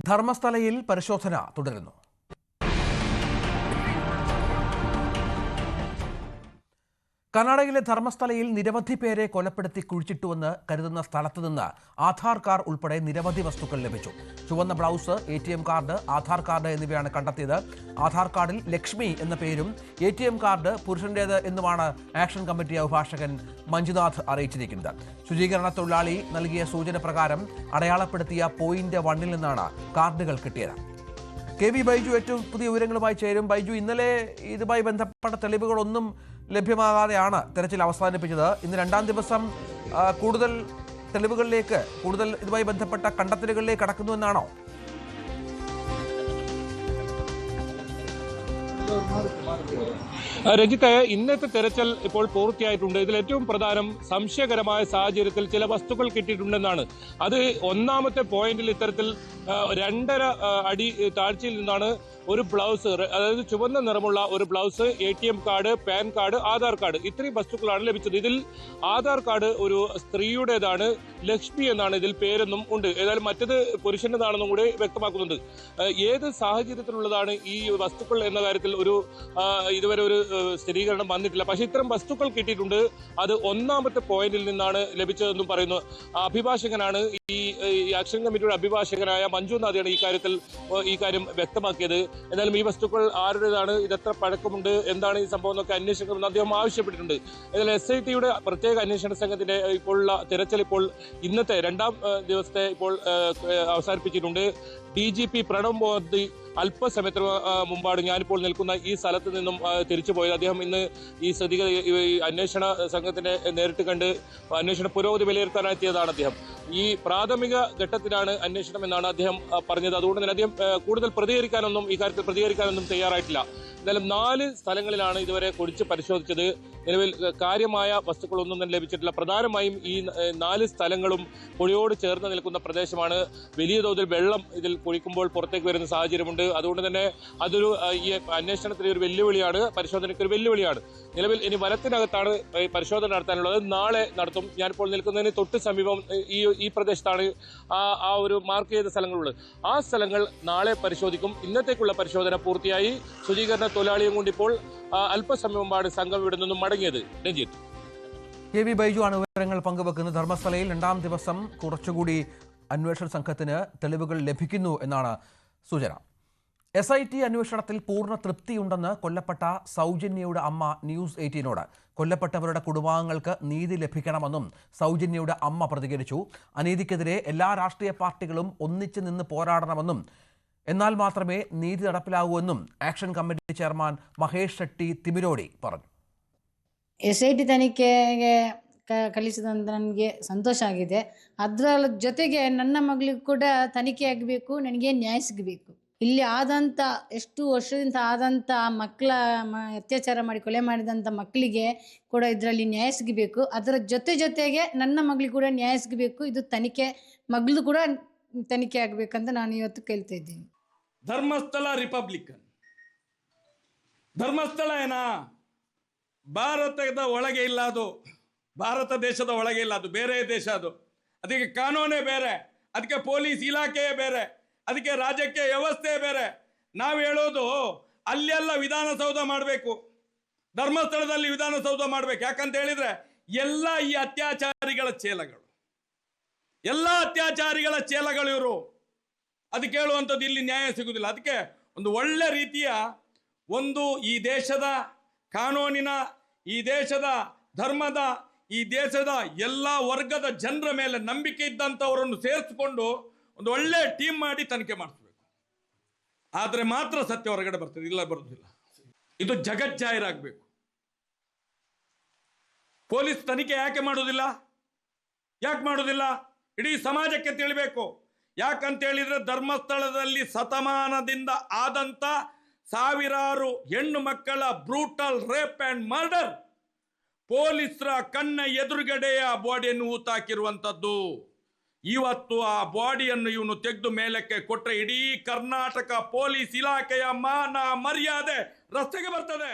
ധർമ്മസ്ഥലയിൽ പരിശോധന തുടരുന്നു. കർണാടകയിലെ ധർമ്മസ്ഥലയിൽ നിരവധി പേരെ കൊലപ്പെടുത്തി കുഴിച്ചിട്ടുവെന്ന് കരുതുന്ന സ്ഥലത്ത് നിന്ന് ആധാർ കാർഡ് ഉൾപ്പെടെ നിരവധി വസ്തുക്കൾ ലഭിച്ചു. ചുവന്ന blouse, ATM card, Aadhaar card എന്നിവയാണ് കണ്ടെത്തിയത്. ആധാർ കാർഡിൽ ലക്ഷ്മി എന്ന പേരും ATM കാർഡ് പുരുഷന്റേത് എന്നുമാണ് ആക്ഷൻ കമ്മിറ്റി അഭിഭാഷകൻ മഞ്ജുനാഥ് അറിയിച്ചിരിക്കുന്നത്. ശുചീകരണ തൊഴിലാളി നൽകിയ സൂചന പ്രകാരം അടയാളപ്പെടുത്തിയ പോയിന്റ് 1-ൽ നിന്നാണ് കാർഡുകൾ കിട്ടിയത്. KV ബൈജു ഏറ്റവും പുതിയ വിവരങ്ങളുമായി ചേരും. ബൈജു, ഇന്നലെ ഇതുമായി ബന്ധപ്പെട്ട തെളിവുകളൊന്നും ലഭ്യമാകാതെയാണ് തെരച്ചിൽ അവസാനിപ്പിച്ചത്. ഇന്ന് രണ്ടാം ദിവസം കൂടുതൽ തെളിവുകളിലേക്ക്, കൂടുതൽ ഇതുമായി ബന്ധപ്പെട്ട കണ്ടെത്തലുകളിലേക്ക് കടക്കുന്നുവെന്നാണോ? രഞ്ജിത്ത്, ഇന്നത്തെ തെരച്ചിൽ ഇപ്പോൾ പൂർത്തിയായിട്ടുണ്ട്. ഇതിൽ ഏറ്റവും പ്രധാനം സംശയകരമായ സാഹചര്യത്തിൽ ചില വസ്തുക്കൾ കിട്ടിയിട്ടുണ്ടെന്നാണ്. അത് ഒന്നാമത്തെ പോയിന്റിൽ ഇത്തരത്തിൽ 2.5 അടി താഴ്ചയിൽ നിന്നാണ് ഒരു ബ്ലൗസ്, അതായത് ചുവന്ന നിറമുള്ള ഒരു blouse, ATM card, pan card, Aadhaar card, ഇത്രയും വസ്തുക്കളാണ് ലഭിച്ചത്. ഇതിൽ ആധാർ കാർഡ് ഒരു സ്ത്രീയുടേതാണ്, ലക്ഷ്മി എന്നാണ് ഇതിൽ പേരെന്നും ഉണ്ട്. ഏതായാലും മറ്റത് പുരുഷൻ്റെതാണെന്നും കൂടി വ്യക്തമാക്കുന്നുണ്ട്. ഏത് സാഹചര്യത്തിലുള്ളതാണ് ഈ വസ്തുക്കൾ എന്ന കാര്യത്തിൽ ഇതുവരെ ഒരു സ്ഥിരീകരണം വന്നിട്ടില്ല. പക്ഷേ ഇത്തരം വസ്തുക്കൾ കിട്ടിയിട്ടുണ്ട്. അത് ഒന്നാമത്തെ പോയിന്റിൽ നിന്നാണ് ലഭിച്ചതെന്നും പറയുന്നു. അഭിഭാഷകനാണ് ഈ ആക്ഷൻ കമ്മിറ്റിയുടെ അഭിഭാഷകനായ മഞ്ജുനാഥാണ് ഈ കാര്യം വ്യക്തമാക്കിയത്. എന്നാലും ഈ വസ്തുക്കൾ ആരുടേതാണ്, ഇതെത്ര പഴക്കമുണ്ട്, എന്താണ് ഈ സംഭവം എന്നൊക്കെ അന്വേഷിക്കണമെന്ന് അദ്ദേഹം ആവശ്യപ്പെട്ടിട്ടുണ്ട്. എന്നാൽ SITയുടെ പ്രത്യേക അന്വേഷണ സംഘത്തിന്റെ ഇപ്പോഴുള്ള തിരച്ചിൽ ഇപ്പോൾ ഇന്നത്തെ രണ്ടാം ദിവസത്തെ ഇപ്പോൾ അവസാനിപ്പിച്ചിട്ടുണ്ട്. DGP പ്രണബ് മോദി അല്പസമയത്തിന് മുമ്പാണ് ഞാനിപ്പോൾ നിൽക്കുന്ന ഈ സ്ഥലത്ത് നിന്നും തിരിച്ചു പോയത്. അദ്ദേഹം ഇന്ന് ഈ അന്വേഷണ സംഘത്തിനെ നേരിട്ട് കണ്ട് അന്വേഷണ പുരോഗതി വിലയിരുത്താനെത്തിയതാണ്. അദ്ദേഹം ഈ പ്രാഥമിക ഘട്ടത്തിലാണ് അന്വേഷണം എന്നാണ് അദ്ദേഹം പറഞ്ഞത്. അതുകൊണ്ട് തന്നെ അദ്ദേഹം കൂടുതൽ ഈ കാര്യത്തിൽ പ്രതികരിക്കാനൊന്നും തയ്യാറായിട്ടില്ല. എന്നാലും 4 സ്ഥലങ്ങളിലാണ് ഇതുവരെ കുഴിച്ച് പരിശോധിച്ചത്. നിലവിൽ കാര്യമായ വസ്തുക്കളൊന്നും തന്നെ ലഭിച്ചിട്ടില്ല. പ്രധാനമായും ഈ 4 സ്ഥലങ്ങളും പുഴയോട് ചേർന്ന് നിൽക്കുന്ന പ്രദേശമാണ്. വലിയ തോതിൽ വെള്ളം ഇതിൽ കുഴിക്കുമ്പോൾ പുറത്തേക്ക് വരുന്ന സാഹചര്യമുണ്ട്. അതുകൊണ്ട് തന്നെ അതൊരു ഈ അന്വേഷണത്തിന് ഒരു വെല്ലുവിളിയാണ്, പരിശോധനയ്ക്ക് ഒരു വെല്ലുവിളിയാണ്. നിലവിൽ ഇനി വനത്തിനകത്താണ് പരിശോധന നടത്താനുള്ളത്. നാളെ നടത്തും. ഞാനിപ്പോൾ നിൽക്കുന്നതിന് തൊട്ട് സമീപം ഈ പ്രദേശത്താണ് ആ ഒരു മാർക്ക് ചെയ്ത സ്ഥലങ്ങളുള്ളത്. ആ സ്ഥലങ്ങൾ നാളെ പരിശോധിക്കും. ഇന്നത്തേക്കുള്ള പരിശോധന പൂർത്തിയായി. ശുചീകരണ തൊഴിലാളിയും കൊണ്ട് ഇപ്പോൾ അല്പസമയം മുമ്പാണ് സംഘം ഇവിടെ നിന്നും മടങ്ങിയത്. രഞ്ജിത്ത്, KV ബൈജു ആണ് വിവരങ്ങൾ പങ്കുവെക്കുന്നത്. ധർമ്മസ്ഥലയിൽ രണ്ടാം ദിവസം കുറച്ചുകൂടി അന്വേഷണ സംഘത്തിന് തെളിവുകൾ ലഭിക്കുന്നു എന്നാണ് സൂചന. SIT അന്വേഷണത്തിൽ പൂർണ്ണ തൃപ്തിയുണ്ടെന്ന് കൊല്ലപ്പെട്ട സൗജന്യയുടെ അമ്മ ന്യൂസ് 18നോട്. കൊല്ലപ്പെട്ടവരുടെ കുടുംബാംഗങ്ങൾക്ക് നീതി ലഭിക്കണമെന്നും സൗജന്യയുടെ അമ്മ പ്രതികരിച്ചു. അനീതിക്കെതിരെ എല്ലാ രാഷ്ട്രീയ പാർട്ടികളും ഒന്നിച്ചു നിന്ന് പോരാടണമെന്നും, എന്നാൽ മാത്രമേ നീതി നടപ്പിലാകൂ എന്നും action committee chairman Mahesh Shetty Thimarodi പറഞ്ഞു. SIT ತನಿಖೆಗೆ ಕಳಿಸಿದಂತ ನನಗೆ ಸಂತೋಷ ಆಗಿದೆ. ಅದರ ಜೊತೆಗೆ ನನ್ನ ಮಗಳಿಗೂ ಕೂಡ ತನಿಖೆ ಆಗಬೇಕು, ನನಗೆ ನ್ಯಾಯ ಸಿಗಬೇಕು. ಇಲ್ಲಿ ಆದಂಥ ಎಷ್ಟು ವರ್ಷದಿಂದ ಆದಂಥ ಮಕ್ಕಳ ಅತ್ಯಾಚಾರ ಮಾಡಿ ಕೊಲೆ ಮಾಡಿದಂಥ ಮಕ್ಕಳಿಗೆ ಕೂಡ ಇದರಲ್ಲಿ ನ್ಯಾಯ ಸಿಗಬೇಕು. ಅದರ ಜೊತೆಗೆ ನನ್ನ ಮಗಳಿಗೆ ಕೂಡ ನ್ಯಾಯ ಸಿಗಬೇಕು. ಇದು ತನಿಖೆ, ಮಗಳದು ಕೂಡ ತನಿಖೆ ಆಗಬೇಕಂತ ನಾನು ಇವತ್ತು ಕೇಳ್ತಾ ಇದ್ದೀನಿ. ಧರ್ಮಸ್ಥಳ ರಿಪಬ್ಲಿಕನ್, ಧರ್ಮಸ್ಥಳ ಏನಾ ಭಾರತದ ಒಳಗೆ ಇಲ್ಲ, ಅದು ಭಾರತ ದೇಶದ ಒಳಗೆ ಇಲ್ಲ, ಅದು ಬೇರೆ ದೇಶ. ಅದಕ್ಕೆ ಕಾನೂನೇ ಬೇರೆ, ಅದಕ್ಕೆ ಪೊಲೀಸ್ ಇಲಾಖೆಯೇ ಬೇರೆ, ಅದಕ್ಕೆ ರಾಜಕೀಯ ವ್ಯವಸ್ಥೆ ಬೇರೆ. ನಾವು ಹೇಳೋದು ಅಲ್ಲೆಲ್ಲ ವಿಧಾನಸೌಧ ಮಾಡಬೇಕು, ಧರ್ಮಸ್ಥಳದಲ್ಲಿ ವಿಧಾನಸೌಧ ಮಾಡಬೇಕು. ಯಾಕಂತ ಹೇಳಿದ್ರೆ ಎಲ್ಲ ಈ ಅತ್ಯಾಚಾರಿಗಳ ಚೇಲಗಳು ಇವರು. ಅದಕ್ಕೆ ಹೇಳುವಂಥದ್ದು ಇಲ್ಲಿ ನ್ಯಾಯ ಸಿಗುವುದಿಲ್ಲ. ಅದಕ್ಕೆ ಒಂದು ಒಳ್ಳೆ ರೀತಿಯ ಈ ದೇಶದ ಕಾನೂನಿನ, ಈ ದೇಶದ ಧರ್ಮದ, ಈ ದೇಶದ ಎಲ್ಲ ವರ್ಗದ ಜನರ ಮೇಲೆ ನಂಬಿಕೆ ಇದ್ದಂಥವರನ್ನು ಸೇರಿಸಿಕೊಂಡು ಒಂದು ಒಳ್ಳೆ ಟೀಮ್ ಮಾಡಿ ತನಿಖೆ ಮಾಡಿಸ್ಬೇಕು. ಆದರೆ ಮಾತ್ರ ಸತ್ಯ ಹೊರಗಡೆ ಬರ್ತದೆ, ಇಲ್ಲ ಬರುವುದಿಲ್ಲ. ಇದು ಜಗಜ್ಜಾಹಿರಾಗಬೇಕು. ಪೊಲೀಸ್ ತನಿಖೆ ಯಾಕೆ ಮಾಡೋದಿಲ್ಲ? ಇಡೀ ಸಮಾಜಕ್ಕೆ ತಿಳಿಬೇಕು. ಯಾಕಂತ ಹೇಳಿದ್ರೆ ಧರ್ಮಸ್ಥಳದಲ್ಲಿ ಶತಮಾನದಿಂದ ಆದಂತ ಸಾವಿರಾರು ಹೆಣ್ಣು ಮಕ್ಕಳ ಬ್ರೂಟಲ್ ರೇಪ್ ಅಂಡ್ ಮರ್ಡರ್, ಪೊಲೀಸರ ಕಣ್ಣ ಎದುರುಗಡೆಯ ಬಾಡಿಯನ್ನು ಊತಾಕಿರುವಂತದ್ದು. ಇವತ್ತು ಆ ಬಾಡಿಯನ್ನು ಇವನು ತೆಗೆದು ಮೇಲಕ್ಕೆ ಕೊಟ್ಟರೆ ಇಡೀ ಕರ್ನಾಟಕ ಪೊಲೀಸ್ ಇಲಾಖೆಯ ಮಾನ ಮರ್ಯಾದೆ ರಸ್ತೆಗೆ ಬರ್ತದೆ.